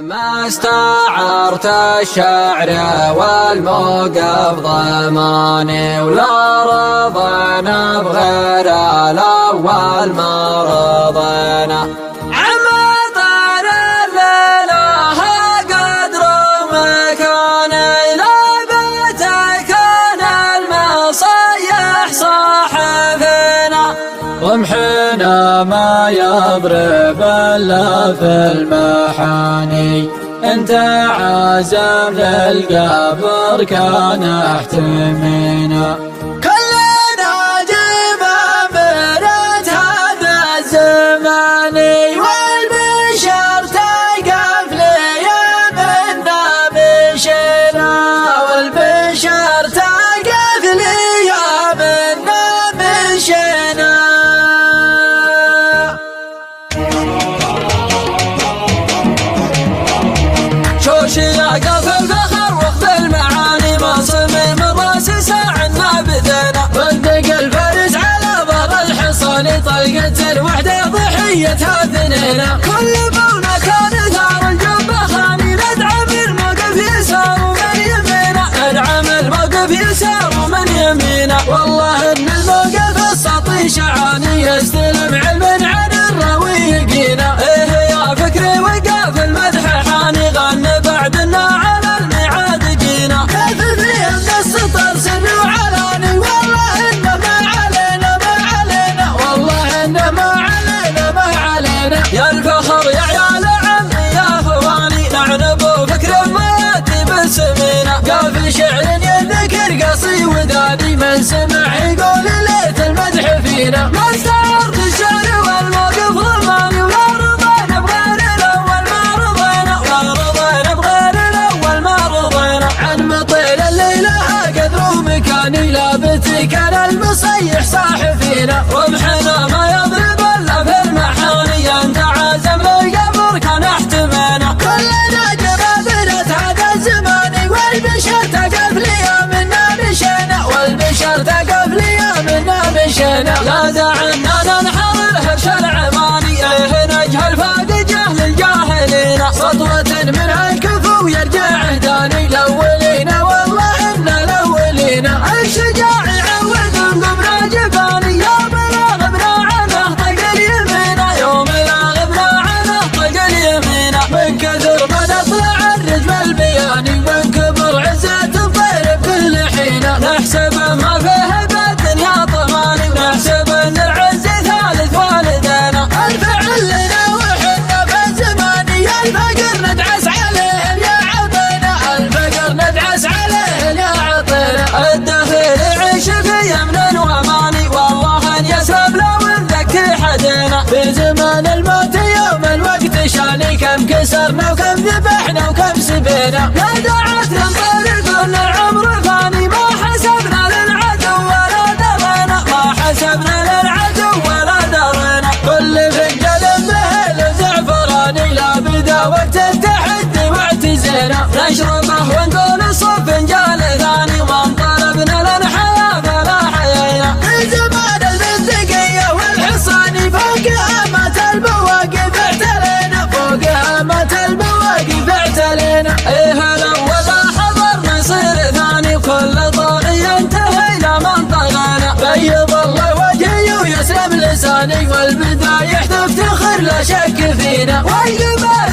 ما استعرت الشعر والموقف ضماني، ولا رضينا بغير الأول ما رضينا. عمطر الليلة قدر مكاني، لا كان المصيح صاحبنا، رمحنا ما يضرب الا في المحاني. انت عازم للقبر كان احتمينا، كلنا جيبا برد هذا الزمان، والبشر تقف لي منا مشينا، والبشر تقف لي منا مشينا. شياقة في الفخر وقت المعاني، مصمم الراس ساعنا بدنا، صدق الفارس على بر الحصان، طلقة الوحدة ضحيتها ثنينا. كل بونا كان ثار الجبة خاني، ندعم الموقف يسار ومن يمينا، ندعم الموقف يسار ومن يمينا. والله ان الموقف السطي شعاني، يستلم علم عن الراوي يقينا. ايه يا فكري وقف المدح حاني، غنى بعدنا على الميعاد جينا. كيف فيهم السطر سر وعلاني، والله إن ما علينا ما علينا، والله إن ما علينا ما علينا. يا الفخر يا عيال عمي يا اخواني، نعنب فكر ما يأتي بالسمينة. قاف شعر يذكر قصي وداني، من سمع يقول ليت المدح فينا. ما استعرت الشعر والموقف ضماني، ولا رضينا بغير الأول ما رضينا، ولا رضينا بغير الأول ما رضينا. عن مطيل الليلة قدر مكاني، لابت كان المصيح صاح فينا، رمحنا ما يضرب الا في المحاني. انت عازم للقبر كان احتمينا، كلنا جبابرة هذا الزمان، والبشر تقف لي منا مشينا، والبشر تقف لي منا مشينا. لا دعنا ننحر الهرش العماني، ايه نجهل فاق جهل الجاهلين، سطوة من الكفو يرجع عهداني. الاولين والله ان الاولين، الشجاع يعود قبر جباني، يوم لا غبنا عنه طق اليمين، يوم لا غبنا عنه طق اليمين. من كثر ما نطلع الرجم البياني، من كبر عزة الطير بكل حين، نحسب ما فيه بالدنيا طماني، ونحسب ان العز ثالث والدينا. الفعل لنا وحنا في الزمان، الفقر ندعس عليه يا عطينا، الفقر ندعس عليه يا عطينا. الدخيل يعيش في يمن واماني، والله ان يسلم لو نذكي حدينا. في زمان الموت يوم الوقت شاني، كم كسرنا وكم ذبحنا وكم سبينا. لا دعت ننطلق كل العمر فاني، ما حسبنا للعدو ولا درينا، ما حسبنا للعدو ولا درينا. كل فنجل به زعفراني، لا بدا وقت التحدي واعتزينا، نشربه ونقول صف فنجال ثاني، وما انطلبنا للحياة فلا حيينا. في زمان البندقية والحصاني، فوقها مات المواقف اعتلينا، فوقها مات المواقف اعتلينا. ايه الاول حضر نصير ثاني، كل طاغي ينتهي الى منطقنا. بيض الله وجهي ويسلم لساني، والبداية تفتخر لا شك فينا، والقبائل